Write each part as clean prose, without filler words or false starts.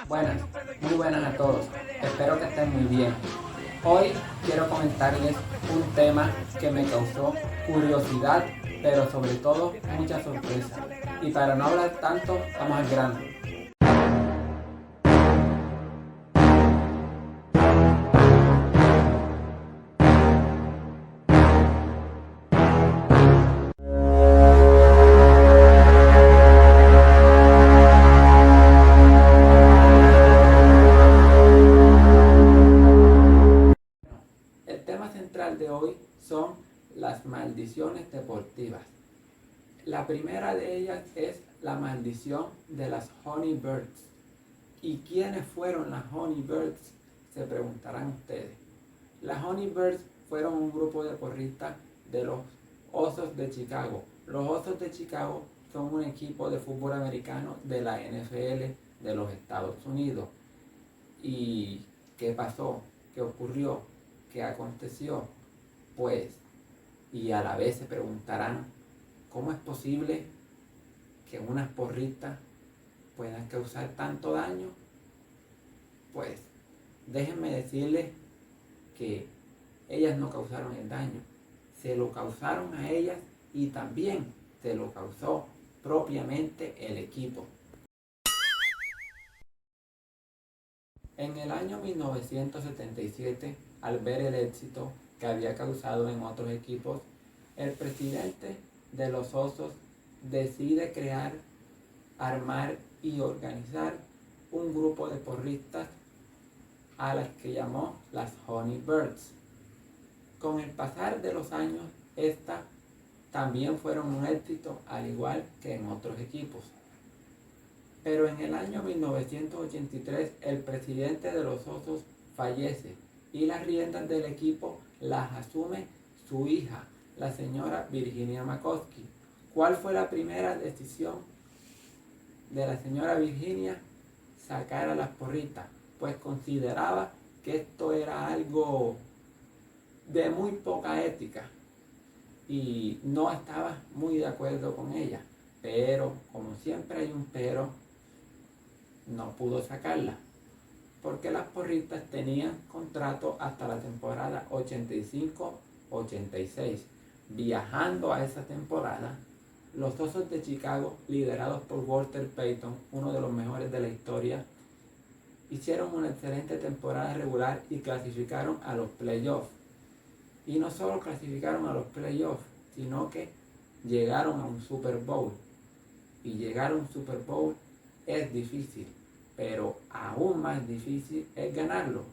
Buenas, muy buenas a todos. Espero que estén muy bien. Hoy quiero comentarles un tema que me causó curiosidad, pero sobre todo mucha sorpresa. Y para no hablar tanto, vamos al grano. El tema central de hoy son las maldiciones deportivas. La primera de ellas es la maldición de las Honey Birds. ¿Y quiénes fueron las Honey Birds? Se preguntarán ustedes. Las Honey Birds fueron un grupo de porristas de los Osos de Chicago. Los Osos de Chicago son un equipo de fútbol americano de la NFL de los Estados Unidos. ¿Y qué pasó? ¿Qué ocurrió? ¿Qué aconteció? Pues, y a la vez se preguntarán, ¿cómo es posible que unas porristas puedan causar tanto daño? Pues, déjenme decirles que ellas no causaron el daño, se lo causaron a ellas y también se lo causó propiamente el equipo. En el año 1977, al ver el éxito que había causado en otros equipos, el presidente de los Osos decide crear, armar y organizar un grupo de porristas a las que llamó las Honey Birds. Con el pasar de los años, estas también fueron un éxito al igual que en otros equipos. Pero en el año 1983 el presidente de los Osos fallece y las riendas del equipo las asume su hija, la señora Virginia McCoskey. ¿Cuál fue la primera decisión de la señora Virginia? Sacar a las porristas, pues consideraba que esto era algo de muy poca ética y no estaba muy de acuerdo con ella. Pero, como siempre hay un pero, no pudo sacarla, porque las porristas tenían contrato hasta la temporada 85-86. Viajando a esa temporada, los Osos de Chicago, liderados por Walter Payton, uno de los mejores de la historia, hicieron una excelente temporada regular y clasificaron a los playoffs. Y no solo clasificaron a los playoffs, sino que llegaron a un Super Bowl. Y llegar a un Super Bowl es difícil, pero aún más difícil es ganarlo.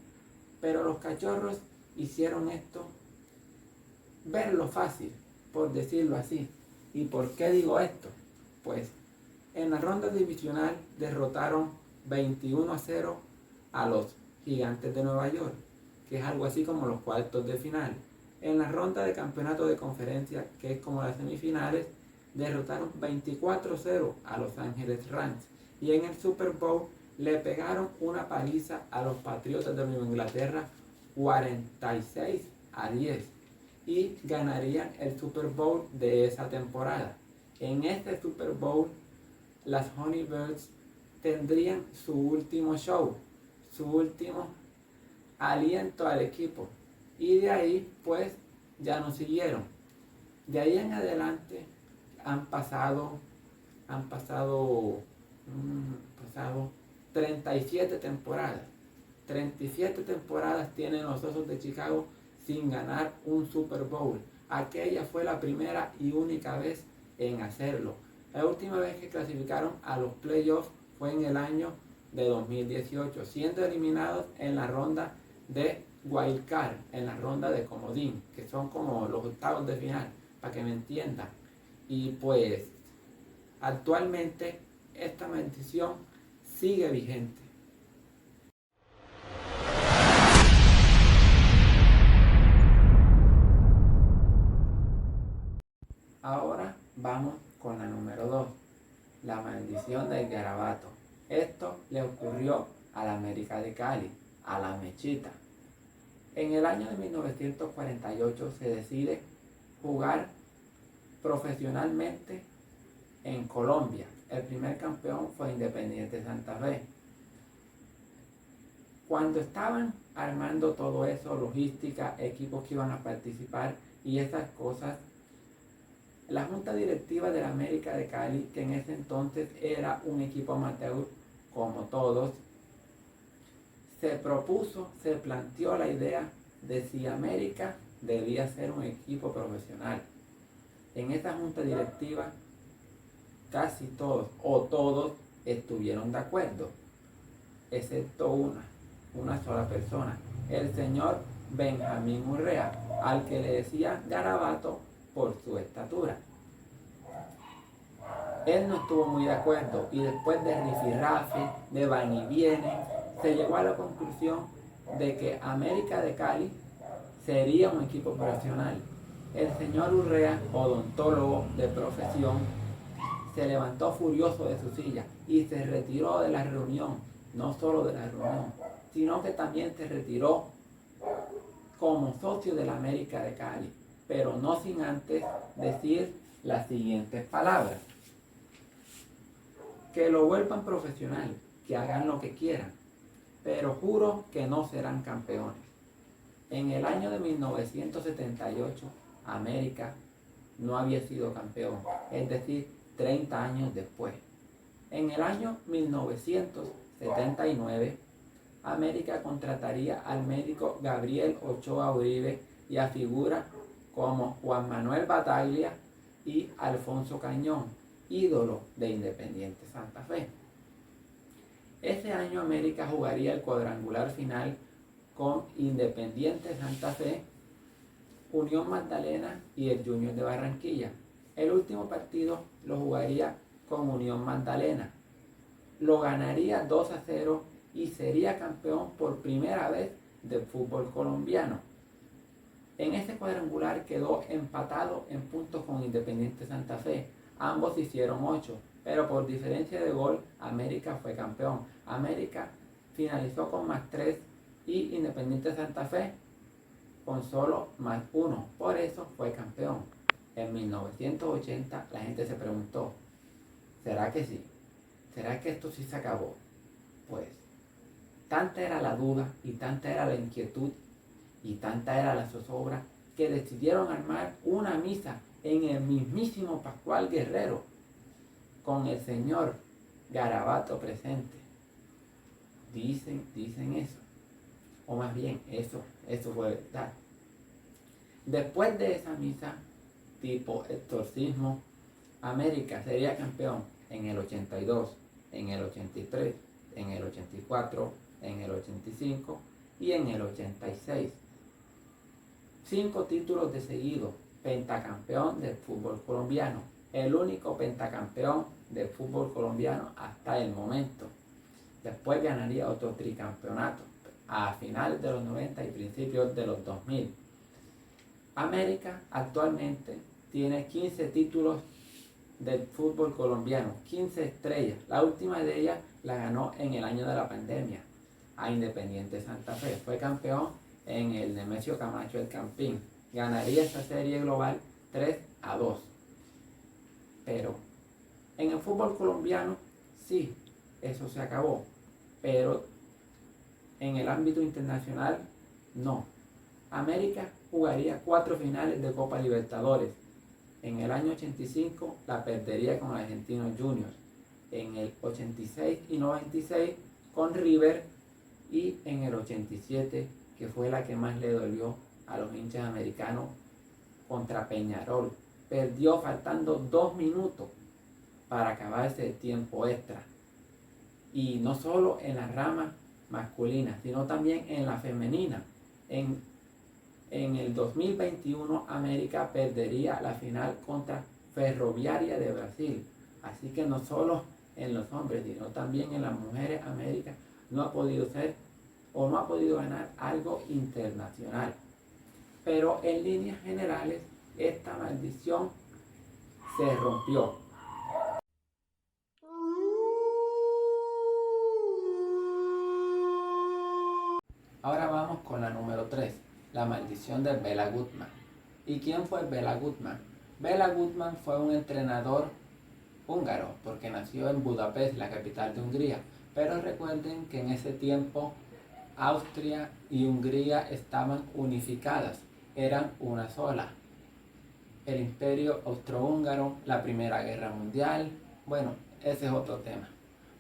Pero los Cachorros hicieron esto verlo fácil, por decirlo así. ¿Y por qué digo esto? Pues en la ronda divisional derrotaron 21-0 a los Gigantes de Nueva York, que es algo así como los cuartos de final. En la ronda de campeonato de conferencia, que es como las semifinales, derrotaron 24-0 a Los Ángeles Rams. Y en el Super Bowl le pegaron una paliza a los Patriotas de Nueva Inglaterra 46-10 y ganarían el Super Bowl de esa temporada. En este Super Bowl las Honey Birds tendrían su último show, su último aliento al equipo, y de ahí pues ya no siguieron. De ahí en adelante han pasado 37 temporadas. 37 temporadas tienen los Osos de Chicago sin ganar un Super Bowl. Aquella fue la primera y única vez en hacerlo. La última vez que clasificaron a los playoffs fue en el año de 2018, siendo eliminados en la ronda de Wild Card, en la ronda de comodín, que son como los octavos de final, para que me entiendan. Y pues actualmente esta maldición sigue vigente. Ahora vamos con la número 2, la maldición del garabato. Esto le ocurrió a la América de Cali, a la Mechita. En el año de 1948 se decide jugar profesionalmente en Colombia. El primer campeón fue Independiente Santa Fe. Cuando estaban armando todo eso, logística, equipos que iban a participar y esas cosas, la Junta Directiva de la América de Cali, que en ese entonces era un equipo amateur como todos, se planteó la idea de si América debía ser un equipo profesional. En esa Junta Directiva casi todos o todos estuvieron de acuerdo, excepto una sola persona, el señor Benjamín Urrea, al que le decía Garabato por su estatura. Él no estuvo muy de acuerdo y después de rifirrafe, de van y viene, se llegó a la conclusión de que América de Cali sería un equipo profesional. El señor Urrea, odontólogo de profesión, se levantó furioso de su silla y se retiró de la reunión, no solo de la reunión, sino que también se retiró como socio de la América de Cali, pero no sin antes decir las siguientes palabras: que lo vuelvan profesional, que hagan lo que quieran, pero juro que no serán campeones. En el año de 1978, América no había sido campeón, es decir, 30 años después. En el año 1979, América contrataría al médico Gabriel Ochoa Uribe y a figuras como Juan Manuel Bataglia y Alfonso Cañón, ídolo de Independiente Santa Fe. Ese año América jugaría el cuadrangular final con Independiente Santa Fe, Unión Magdalena y el Junior de Barranquilla. El último partido lo jugaría con Unión Magdalena. Lo ganaría 2-0 y sería campeón por primera vez del fútbol colombiano. En este cuadrangular quedó empatado en puntos con Independiente Santa Fe. Ambos hicieron 8, pero por diferencia de gol, América fue campeón. América finalizó con +3 y Independiente Santa Fe con solo +1. Por eso fue campeón. En 1980 la gente se preguntó, ¿será que sí? ¿Será que esto sí se acabó? Pues tanta era la duda y tanta era la inquietud y tanta era la zozobra que decidieron armar una misa en el mismísimo Pascual Guerrero con el señor Garabato presente. Dicen eso, o más bien eso fue verdad. Después de esa misa tipo exorcismo, América sería campeón en el 82, en el 83, en el 84, en el 85 y en el 86. 5 títulos de seguido, pentacampeón del fútbol colombiano, el único pentacampeón del fútbol colombiano hasta el momento. Después ganaría otro tricampeonato a finales de los 90 y principios de los 2000. América actualmente tiene 15 títulos del fútbol colombiano, 15 estrellas. La última de ellas la ganó en el año de la pandemia a Independiente Santa Fe. Fue campeón en el Nemesio Camacho El Campín. Ganaría esta serie global 3-2. Pero en el fútbol colombiano sí, eso se acabó. Pero en el ámbito internacional no. América jugaría 4 finales de Copa Libertadores. En el año 85 la perdería con Argentinos Juniors. En el 86 y 96 con River. Y en el 87, que fue la que más le dolió a los hinchas americanos, contra Peñarol. Perdió faltando 2 minutos para acabarse el tiempo extra. Y no solo en la rama masculina, sino también en la femenina. En el 2021 América perdería la final contra Ferroviaria de Brasil. Así que no solo en los hombres, sino también en las mujeres, América no ha podido ser o no ha podido ganar algo internacional. Pero en líneas generales, esta maldición se rompió. Ahora vamos con la número 3, la maldición de Bela Gutmann. ¿Y quién fue Bela Gutmann? Bela Gutmann fue un entrenador húngaro, porque nació en Budapest, la capital de Hungría. Pero recuerden que en ese tiempo Austria y Hungría estaban unificadas, eran una sola. El Imperio Austrohúngaro, la Primera Guerra Mundial, bueno, ese es otro tema.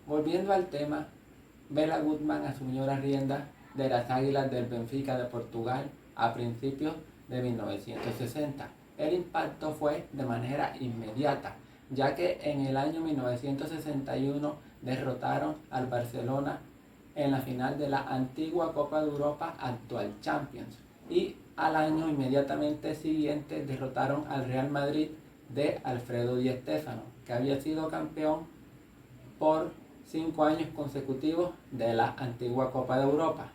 Volviendo al tema, Bela Gutmann asumió la rienda de las Águilas del Benfica de Portugal a principios de 1960. El impacto fue de manera inmediata, ya que en el año 1961 derrotaron al Barcelona en la final de la antigua Copa de Europa, actual Champions, y al año inmediatamente siguiente derrotaron al Real Madrid de Alfredo Di Stéfano, que había sido campeón por 5 años consecutivos de la antigua Copa de Europa.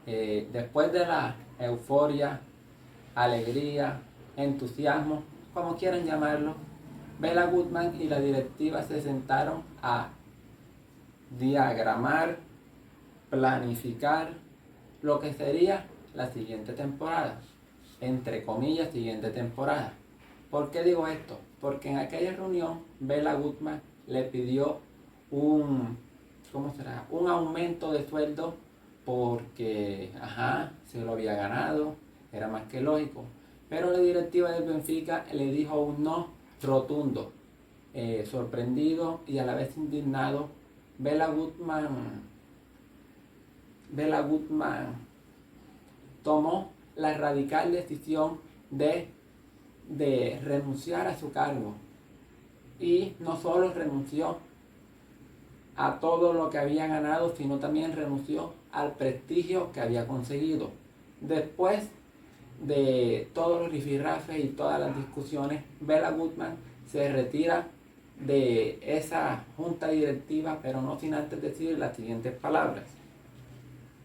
Después de la euforia, alegría, entusiasmo, como quieran llamarlo, Bela Gutmann y la directiva se sentaron a diagramar, planificar lo que sería la siguiente temporada, entre comillas siguiente temporada. ¿Por qué digo esto? Porque en aquella reunión Bela Gutmann le pidió un aumento de sueldo porque se lo había ganado, era más que lógico. Pero la directiva del Benfica le dijo un no rotundo. Sorprendido y a la vez indignado, Bela Gutmann tomó la radical decisión de renunciar a su cargo. Y no solo renunció a todo lo que había ganado, sino también renunció al prestigio que había conseguido. Después de todos los rifirrafes y todas las discusiones, Bela Gutmann se retira de esa junta directiva, pero no sin antes decir las siguientes palabras: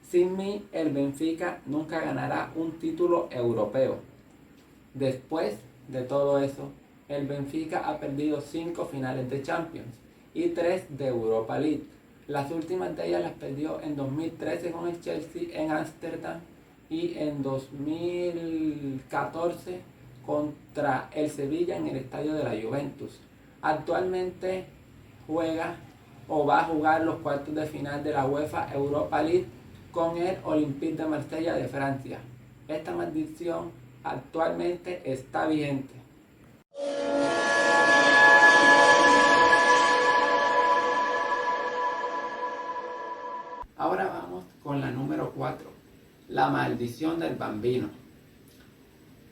sin mí, el Benfica nunca ganará un título europeo. Después de todo eso, el Benfica ha perdido 5 finales de Champions y 3 de Europa League. Las últimas de ellas las perdió en 2013 con el Chelsea en Ámsterdam y en 2014 contra el Sevilla en el estadio de la Juventus. Actualmente juega o va a jugar los cuartos de final de la UEFA Europa League con el Olympique de Marsella de Francia. Esta maldición actualmente está vigente. Ahora vamos con la número 4, la maldición del bambino.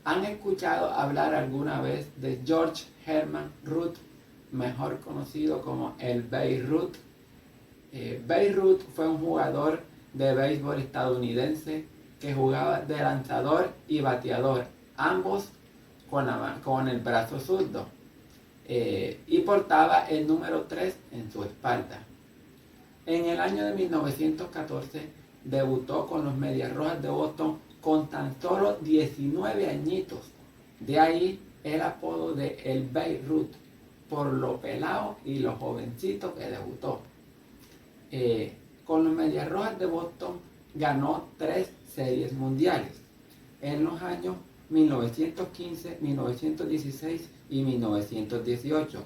¿Han escuchado hablar alguna vez de George Herman Ruth, mejor conocido como el Babe Ruth? Babe Ruth fue un jugador de béisbol estadounidense que jugaba de lanzador y bateador, ambos con el brazo zurdo, y portaba el número 3 en su espalda. En el año de 1914 debutó con los Medias Rojas de Boston con tan solo 19 añitos. De ahí el apodo de el Babe Ruth, por lo pelado y lo jovencito que debutó. Con los Medias Rojas de Boston ganó 3 series mundiales en los años 1915, 1916 y 1918.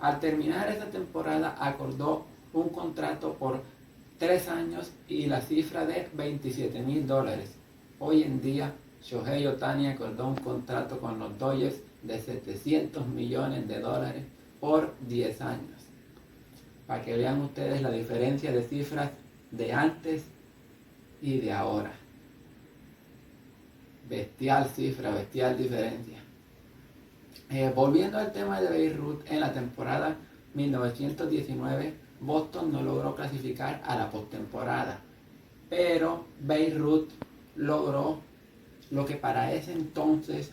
Al terminar esa temporada acordó un contrato por 3 años y la cifra de $27,000. Hoy en día Shohei Ohtani acordó un contrato con los Dodgers de $700 millones por 10 años. Para que vean ustedes la diferencia de cifras de antes y de ahora. Bestial cifra, bestial diferencia. Volviendo al tema de Babe Ruth, en la temporada 1919 Boston no logró clasificar a la postemporada, pero Babe Ruth logró lo que para ese entonces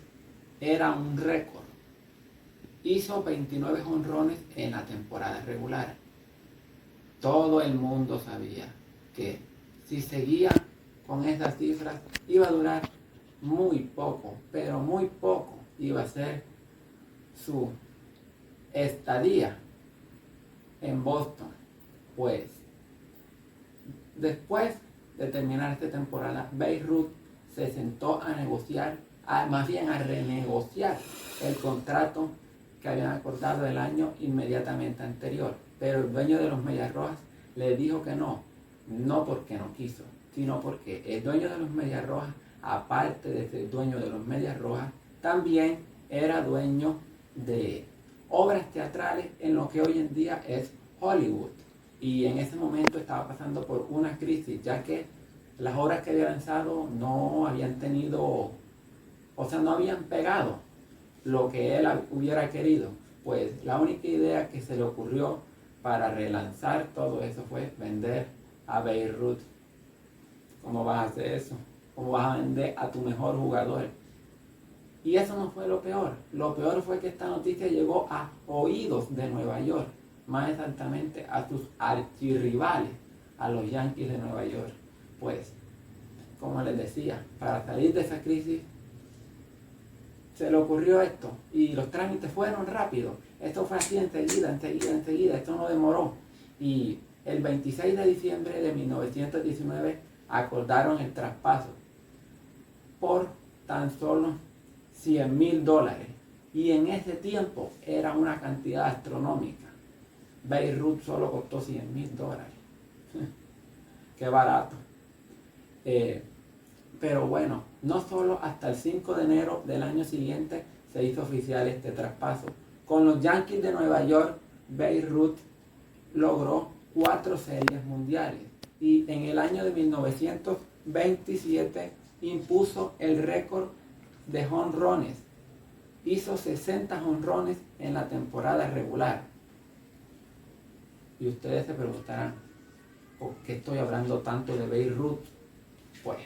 era un récord. Hizo 29 jonrones en la temporada regular. Todo el mundo sabía que si seguía con esas cifras iba a durar muy poco, pero muy poco iba a ser su estadía en Boston. Pues después de terminar esta temporada, Babe Ruth se sentó a negociar, a renegociar el contrato que habían acordado el año inmediatamente anterior. Pero el dueño de los Medias Rojas le dijo que no porque no quiso, sino porque el dueño de los Medias Rojas, aparte de ser dueño de los Medias Rojas, también era dueño de obras teatrales en lo que hoy en día es Hollywood. Y en ese momento estaba pasando por una crisis, ya que las obras que había lanzado no habían tenido, o sea, no habían pegado lo que él hubiera querido. Pues la única idea que se le ocurrió para relanzar todo eso fue vender a Beirut. ¿Cómo vas a hacer eso? ¿Cómo vas a vender a tu mejor jugador? Y eso no fue lo peor. Lo peor fue que esta noticia llegó a oídos de Nueva York, más exactamente a sus archirrivales, a los Yankees de Nueva York. Pues, como les decía, para salir de esa crisis, se le ocurrió esto y los trámites fueron rápidos. Esto fue así enseguida, esto no demoró. Y el 26 de diciembre de 1919 acordaron el traspaso por tan solo $100,000. Y en ese tiempo era una cantidad astronómica. Beirut solo costó $100,000. Qué barato. Pero bueno, no solo hasta el 5 de enero del año siguiente se hizo oficial este traspaso. Con los Yankees de Nueva York, Beirut logró 4 series mundiales y en el año de 1927 impuso el récord de jonrones. Hizo 60 jonrones en la temporada regular. Y ustedes se preguntarán, ¿por qué estoy hablando tanto de Beirut? Pues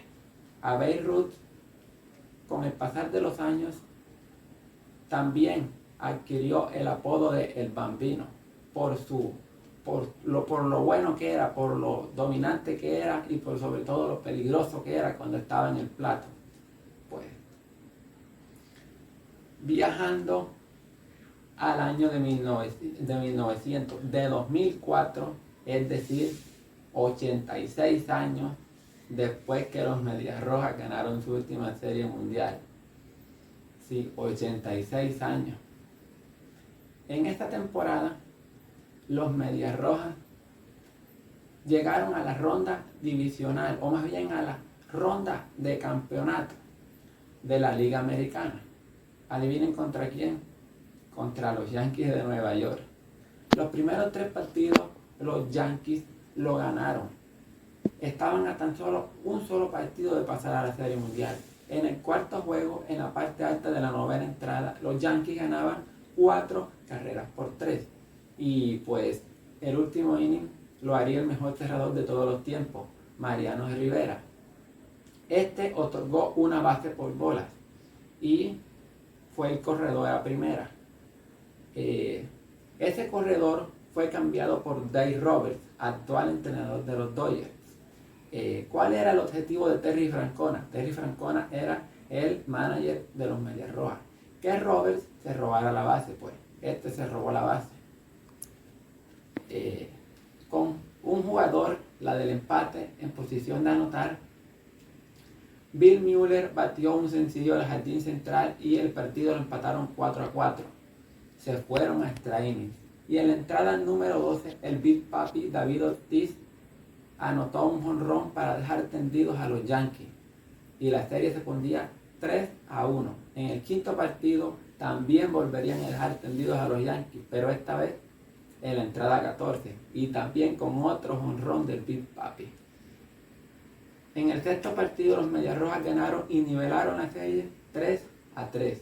a Beirut, con el pasar de los años, también adquirió el apodo de El Bambino por lo bueno que era, por lo dominante que era y por sobre todo lo peligroso que era cuando estaba en el plato. Pues viajando al año de 2004, es decir, 86 años después que los Medias Rojas ganaron su última serie mundial. Sí, 86 años. En esta temporada, los Medias Rojas llegaron a la ronda divisional, o más bien a la ronda de campeonato de la Liga Americana. ¿Adivinen contra quién? Contra los Yankees de Nueva York. Los primeros 3 partidos, los Yankees lo ganaron. Estaban a tan solo un solo partido de pasar a la Serie Mundial. En el cuarto juego, en la parte alta de la novena entrada, los Yankees ganaban 4-3. Y pues el último inning lo haría el mejor cerrador de todos los tiempos, Mariano Rivera. Este otorgó una base por bolas y fue el corredor a primera. Ese corredor fue cambiado por Dave Roberts, actual entrenador de los Dodgers. ¿Cuál era el objetivo de Terry Francona? Terry Francona era el manager de los Medias Rojas. Que Roberts se robara la base, pues. Este se robó la base. Con un jugador, la del empate, en posición de anotar, Bill Mueller batió un sencillo al jardín central y el partido lo empataron 4-4. Se fueron a extra innings. Y en la entrada número 12, el Big Papi David Ortiz anotó un jonrón para dejar tendidos a los Yankees. Y la serie se pondría 3-1. En el quinto partido también volverían a dejar tendidos a los Yankees, pero esta vez en la entrada 14. Y también con otro jonrón del Big Papi. En el sexto partido los Medias Rojas ganaron y nivelaron la serie 3-3.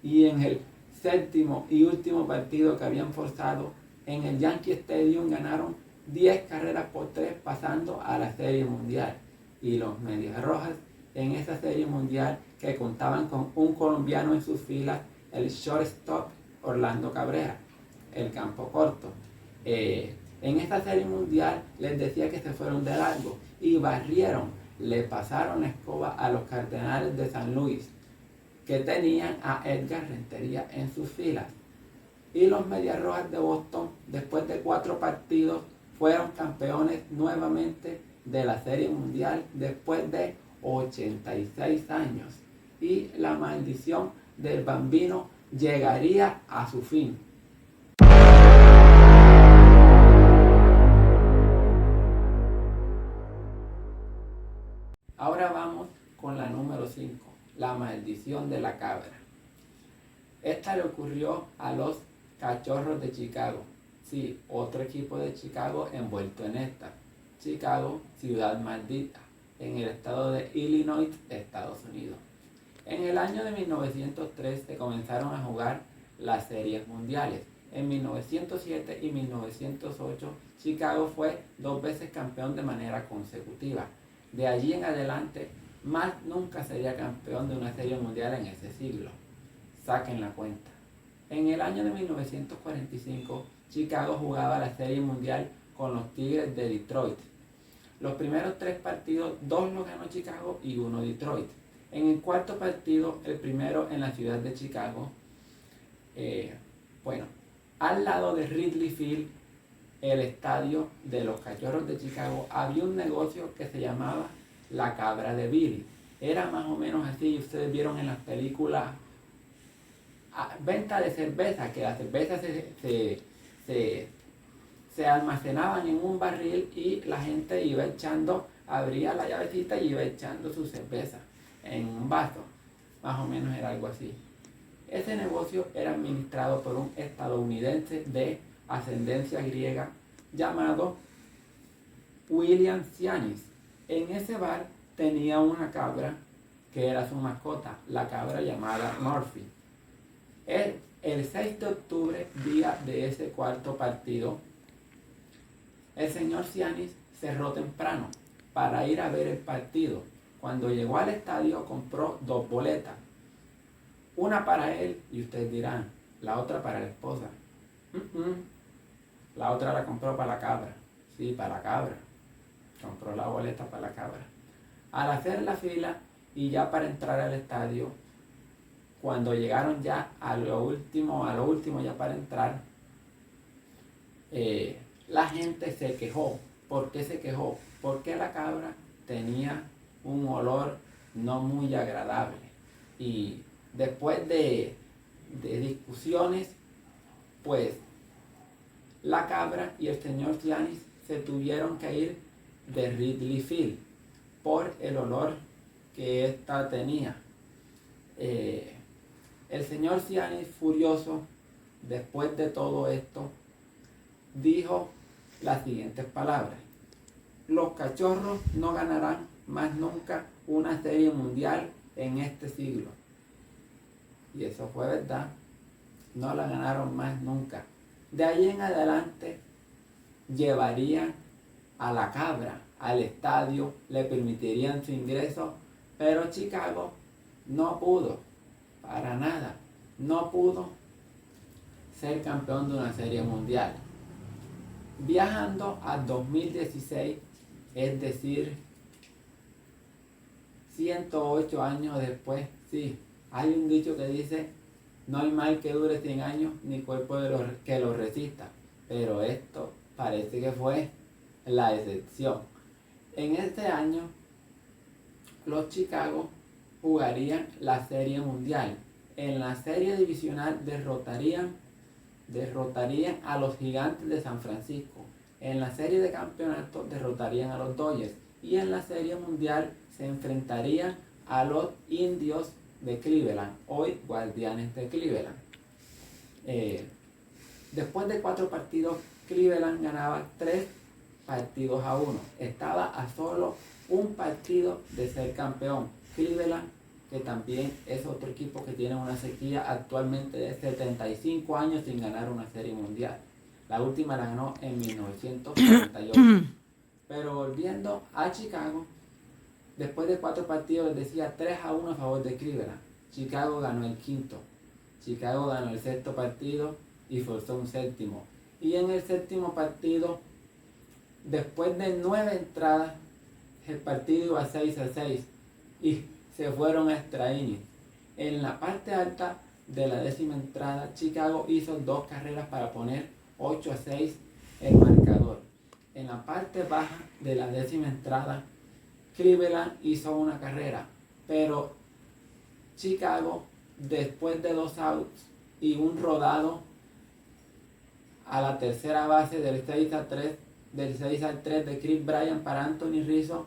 Y en el séptimo y último partido que habían forzado, en el Yankee Stadium ganaron 10 carreras por 3, pasando a la Serie Mundial. Y los Medias Rojas en esa Serie Mundial, que contaban con un colombiano en sus filas, el shortstop Orlando Cabrera, el campo corto. En esta Serie Mundial les decía que se fueron de largo y barrieron, le pasaron la escoba a los Cardenales de San Luis, que tenían a Edgar Rentería en sus filas. Y los Medias Rojas de Boston, después de 4 partidos, fueron campeones nuevamente de la Serie Mundial después de 86 años. Y la maldición del Bambino llegaría a su fin. Ahora vamos con la número 5, la maldición de la cabra. Esta le ocurrió a los Cachorros de Chicago. Sí, otro equipo de Chicago envuelto en esta. Chicago, ciudad maldita, en el estado de Illinois, Estados Unidos. En el año de 1903 se comenzaron a jugar las series mundiales. En 1907 y 1908, Chicago fue 2 veces campeón de manera consecutiva. De allí en adelante, más nunca sería campeón de una serie mundial en ese siglo. Saquen la cuenta. En el año de 1945, Chicago jugaba la serie mundial con los Tigres de Detroit. Los primeros 3 partidos, 2 los ganó Chicago y 1 Detroit. En el cuarto partido, el primero en la ciudad de Chicago, al lado de Wrigley Field, el estadio de los Cachorros de Chicago, había un negocio que se llamaba La Cabra de Billy. Era más o menos así, ustedes vieron en las películas, venta de cerveza, que las cervezas se almacenaban en un barril y la gente iba echando, abría la llavecita y iba echando su cerveza en un vaso. Más o menos era algo así. Ese negocio era administrado por un estadounidense de ascendencia griega llamado William Sianis. En ese bar tenía una cabra que era su mascota, la cabra llamada Murphy. El 6 de octubre, día de ese cuarto partido, el señor Sianis cerró temprano para ir a ver el partido. Cuando llegó al estadio compró 2 boletas. Una para él, y ustedes dirán, la otra para la esposa. La otra la compró para la cabra. Sí, para la cabra. Compró la boleta para la cabra. Al hacer la fila y ya para entrar al estadio, cuando llegaron ya a lo último ya para entrar, la gente se quejó. ¿Por qué se quejó? Porque la cabra tenía un olor no muy agradable. Y después de discusiones, pues la cabra y el señor Sianis se tuvieron que ir de Wrigley Field por el olor que ésta tenía. El señor Sianis, furioso, después de todo esto, dijo las siguientes palabras: los Cachorros no ganarán más nunca una serie mundial en este siglo. Y eso fue verdad. No la ganaron más nunca. De ahí en adelante llevarían a la cabra al estadio, le permitirían su ingreso, pero Chicago no pudo, para nada, no pudo ser campeón de una serie mundial. Viajando a 2016, es decir, 108 años después, sí, hay un dicho que dice: no hay mal que dure 100 años, ni cuerpo que lo resista. Pero esto parece que fue la excepción. En este año, los Chicago jugarían la Serie Mundial. En la Serie Divisional derrotarían a los Gigantes de San Francisco. En la Serie de Campeonato derrotarían a los Dodgers. Y en la Serie Mundial se enfrentarían a los Indios de Cleveland, hoy Guardianes de Cleveland. Después de 4 partidos, Cleveland ganaba 3-1. Estaba a solo un partido de ser campeón. Cleveland, que también es otro equipo que tiene una sequía actualmente de 75 años sin ganar una serie mundial. La última la ganó en 1948. Pero volviendo a Chicago, después de 4 partidos, les decía 3-1 a favor de Cleveland. Chicago ganó el 5º. Chicago ganó el 6º partido y forzó un 7º. Y en el 7º partido, después de 9 entradas, el partido iba 6-6 y se fueron a extra innings. En la parte alta de la 10ª entrada, Chicago hizo 2 carreras para poner 8-6 el marcador. En la parte baja de la 10ª entrada, Cleveland hizo una carrera, pero Chicago, después de 2 outs y un rodado a la tercera base del 6-3 de Chris Bryant para Anthony Rizzo,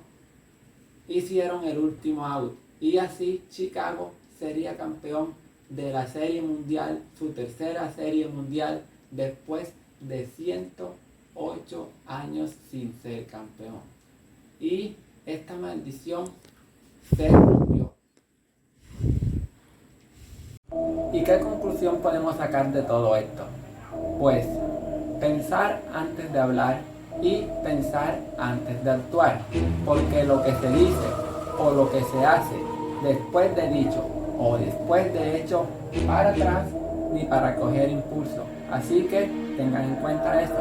hicieron el último out y así Chicago sería campeón de la Serie Mundial, su tercera Serie Mundial después de 108 años sin ser campeón. Y esta maldición se rompió. ¿Y qué conclusión podemos sacar de todo esto? Pues pensar antes de hablar y pensar antes de actuar, porque lo que se dice o lo que se hace después de dicho o después de hecho, para atrás ni para coger impulso. Así que tengan en cuenta eso.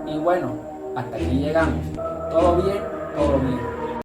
Y bueno, hasta aquí llegamos. Todo bien, todo bien.